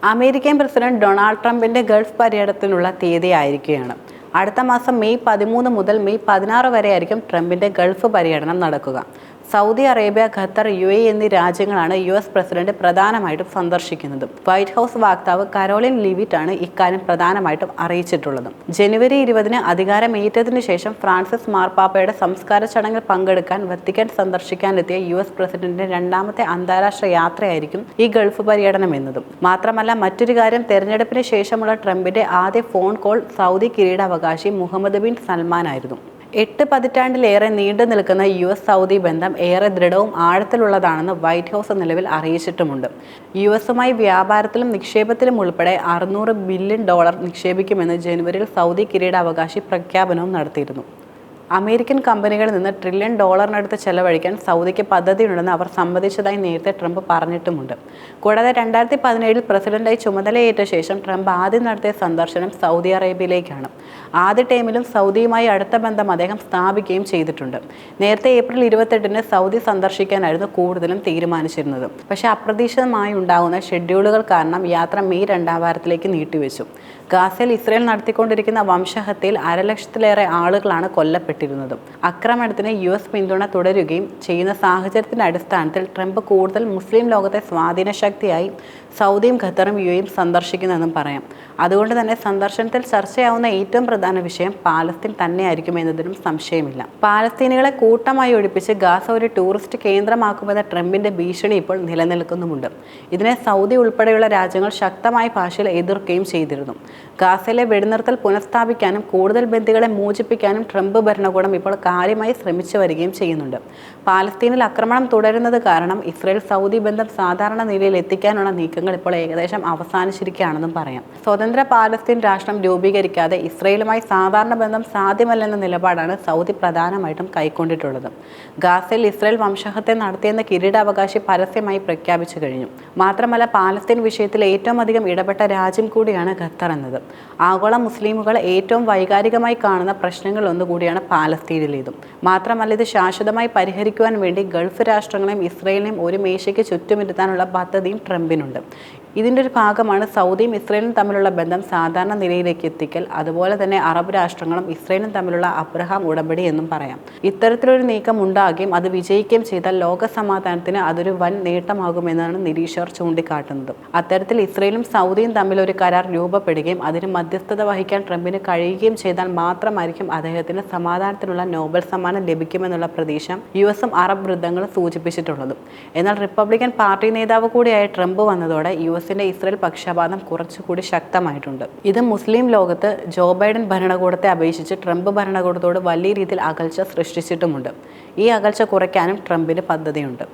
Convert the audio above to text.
American president Donald ട്രംപിന്റെ Gulf പര്യടനത്തിനുള്ള തീയതിയായിരിക്കുകയാണ്. അടുത്ത മാസം മെയ് 13 മുതൽ മെയ് 16 വരെയായിരിക്കും ട്രംപിന്റെ ഗൾഫ് പര്യടനം നടക്കുക. സൗദി അറേബ്യ, ഖത്തർ, UAE എന്നീ രാജ്യങ്ങളാണ് US പ്രസിഡന്റ് പ്രധാനമായിട്ടും സന്ദർശിക്കുന്നത്. വൈറ്റ് ഹൗസ് വക്താവ് കരോലിൻ ലിവിറ്റ് ആണ് ഇക്കാര്യം പ്രധാനമായിട്ടും അറിയിച്ചിട്ടുള്ളത്. ജനുവരി 20 അധികാരമേറ്റതിനു ശേഷം ഫ്രാൻസിസ് മാർപ്പാപ്പയുടെ സംസ്കാര ചടങ്ങിൽ പങ്കെടുക്കാൻ വത്തിക്കാൻ സന്ദർശിക്കാനെത്തിയ US പ്രസിഡന്റിന്റെ രണ്ടാമത്തെ അന്താരാഷ്ട്ര യാത്രയായിരിക്കും ഈ ഗൾഫ് പര്യടനം എന്നതും. മാത്രമല്ല, മറ്റൊരു കാര്യം, തെരഞ്ഞെടുപ്പിന് ശേഷമുള്ള ട്രംപിന്റെ ആദ്യ ഫോൺ കോൾ സൗദി കിരീടാവകാശി മുഹമ്മദ് ബിൻ സൽമാൻ ആയിരുന്നു. 8 പതിറ്റാണ്ടിലേറെ നീണ്ടു നിൽക്കുന്ന US സൗദി ബന്ധം ഏറെ ദൃഢവും ആഴത്തിലുള്ളതാണെന്ന് വൈറ്റ് ഹൗസ് നിലവിൽ അറിയിച്ചിട്ടുമുണ്ട്. USുമായി വ്യാപാരത്തിലും നിക്ഷേപത്തിലും ഉൾപ്പെടെ $600 ബില്യൺ നിക്ഷേപിക്കുമെന്ന് ജനുവരിയിൽ സൗദി കിരീടാവകാശി പ്രഖ്യാപനവും നടത്തിയിരുന്നു. അമേരിക്കൻ കമ്പനികളിൽ നിന്ന് $1 ട്രില്യൺ ചെലവഴിക്കാൻ സൗദിക്ക് പദ്ധതിയുണ്ടെന്ന് അവർ സമ്മതിച്ചതായി നേരത്തെ ട്രംപ് പറഞ്ഞിട്ടുമുണ്ട്. കൂടാതെ 2017 പ്രസിഡന്റായി ചുമതലയേറ്റ ശേഷം ട്രംപ് ആദ്യം നടത്തിയ സന്ദർശനം സൗദി അറേബ്യയിലേക്കാണ്. ആദ്യ ടൈമിലും സൗദിയുമായി അടുത്ത ബന്ധം അദ്ദേഹം സ്ഥാപിക്കുകയും ചെയ്തിട്ടുണ്ട്. നേരത്തെ ഏപ്രിൽ 28 സൗദി സന്ദർശിക്കാനായിരുന്നു കൂടുതലും തീരുമാനിച്ചിരുന്നത്. പക്ഷേ അപ്രതീക്ഷിതമായി ഉണ്ടാകുന്ന ഷെഡ്യൂളുകൾ കാരണം യാത്ര മെയ് 2ാം വാരത്തിലേക്ക് നീട്ടിവെച്ചു. ഗാസയിൽ ഇസ്രയേൽ നടത്തിക്കൊണ്ടിരിക്കുന്ന വംശഹത്യയിൽ 1,00,000-ലേറെ ആളുകളാണ് കൊല്ലപ്പെട്ടിരുന്നത്. ആക്രമണത്തിന് US പിന്തുണ തുടരുകയും ചെയ്യുന്ന സാഹചര്യത്തിന്റെ അടിസ്ഥാനത്തിൽ ട്രംപ് കൂടുതൽ മുസ്ലിം ലോകത്തെ സ്വാധീന ശക്തിയായി സൗദിയും ഖത്തറും UAEയും സന്ദർശിക്കുന്നെന്നും പറയാം. അതുകൊണ്ട് തന്നെ സന്ദർശനത്തിൽ ചർച്ചയാവുന്ന ഏറ്റവും പ്രധാന വിഷയം പാലസ്തീൻ തന്നെയായിരിക്കും എന്നതിനും സംശയമില്ല. പാലസ്തീനികളെ കൂട്ടമായി ഒഴിപ്പിച്ച് ഗാസ ഒരു ടൂറിസ്റ്റ് കേന്ദ്രമാക്കുമെന്ന ട്രംപിന്റെ ഭീഷണി ഇപ്പോൾ നിലനിൽക്കുന്നുമുണ്ട്. ഇതിനെ സൗദി ഉൾപ്പെടെയുള്ള രാജ്യങ്ങൾ ശക്തമായ ഭാഷയിൽ എതിർക്കുകയും ചെയ്തിരുന്നു. ഗാസയിലെ വെടിനിർത്തൽ പുനഃസ്ഥാപിക്കാനും കൂടുതൽ ബന്ദികളെ മോചിപ്പിക്കാനും ട്രംപ് ഭരണകൂടം ഇപ്പോൾ കാര്യമായി ശ്രമിച്ചു വരികയും ചെയ്യുന്നുണ്ട്. പാലസ്തീനിൽ ആക്രമണം തുടരുന്നത് കാരണം ഇസ്രയേൽ സൗദി ബന്ധം സാധാരണ നിലയിൽ എത്തിക്കാനുള്ള നീക്കങ്ങൾ ഇപ്പോൾ ഏകദേശം അവസാനിച്ചിരിക്കുകയാണെന്നും പറയാം. സ്വതന്ത്ര പാലസ്തീൻ രാഷ്ട്രം രൂപീകരിക്കാതെ ഇസ്രയേലുമായി സാധാരണ ബന്ധം സാധ്യമല്ലെന്ന നിലപാടാണ് സൗദി പ്രധാനമായിട്ടും കൈക്കൊണ്ടിട്ടുള്ളത്. ഗാസയിൽ ഇസ്രയേൽ വംശഹത്യ നടത്തിയെന്ന കിരീടാവകാശി പരസ്യമായി പ്രഖ്യാപിച്ചു കഴിഞ്ഞു. മാത്രമല്ല, പാലസ്തീൻ വിഷയത്തിൽ ഏറ്റവും അധികം ഇടപെട്ട രാജ്യം കൂടിയാണ് ഖത്തർ എന്നത്. ആഗോള മുസ്ലിമുകൾ ഏറ്റവും വൈകാരികമായി കാണുന്ന പ്രശ്നങ്ങളിൽ ഒന്നുകൂടിയാണ് പാലസ്തീനിലേതും. മാത്രമല്ല, ഇത് ശാശ്വതമായി പരിഹരിക്കുവാൻ വേണ്ടി ഗൾഫ് രാഷ്ട്രങ്ങളെയും ഇസ്രയേലിനെയും ഒരു മേശയ്ക്ക് ചുറ്റുമിരുത്താനുള്ള പദ്ധതിയും ട്രംപിനുണ്ട്. ഇതിൻ്റെ ഒരു ഭാഗമാണ് സൗദിയും ഇസ്രയേലും തമ്മിലുള്ള ബന്ധം സാധാരണ നിലയിലേക്ക് എത്തിക്കൽ. അതുപോലെ തന്നെ അറബ് രാഷ്ട്രങ്ങളും ഇസ്രയേലും തമ്മിലുള്ള അബ്രഹാം ഉടമ്പടി എന്നും പറയാം. ഇത്തരത്തിലൊരു നീക്കം ഉണ്ടാകുകയും അത് വിജയിക്കുകയും ചെയ്താൽ ലോക സമാധാനത്തിന് അതൊരു വൻ നേട്ടമാകുമെന്നാണ് നിരീക്ഷകർ ചൂണ്ടിക്കാട്ടുന്നത്. അത്തരത്തിൽ ഇസ്രയേലും സൗദിയും തമ്മിൽ ഒരു കരാർ രൂപപ്പെടുകയും അതിന് മധ്യസ്ഥത വഹിക്കാൻ ട്രംപിന് കഴിയുകയും ചെയ്താൽ മാത്രമായിരിക്കും അദ്ദേഹത്തിന് സമാധാനത്തിനുള്ള നോബൽ സമ്മാനം ലഭിക്കുമെന്നുള്ള പ്രതീക്ഷ USും അറബ് വൃത്തങ്ങളും സൂചിപ്പിച്ചിട്ടുള്ളത്. എന്നാൽ റിപ്പബ്ലിക്കൻ പാർട്ടി നേതാവ് കൂടിയായ ട്രംപ് വന്നതോടെ USന്റെ ഇസ്രയേൽ പക്ഷപാതം കുറച്ചുകൂടി ശക്തമായിട്ടുണ്ട്. ഇത് മുസ്ലിം ലോകത്ത് ജോ ബൈഡൻ ഭരണകൂടത്തെ അപേക്ഷിച്ച് ട്രംപ് ഭരണകൂടത്തോട് വലിയ രീതിയിൽ അകൽച്ച സൃഷ്ടിച്ചിട്ടുമുണ്ട്. ഈ അകൽച്ച കുറയ്ക്കാനും ട്രംപിന് പദ്ധതിയുണ്ട്.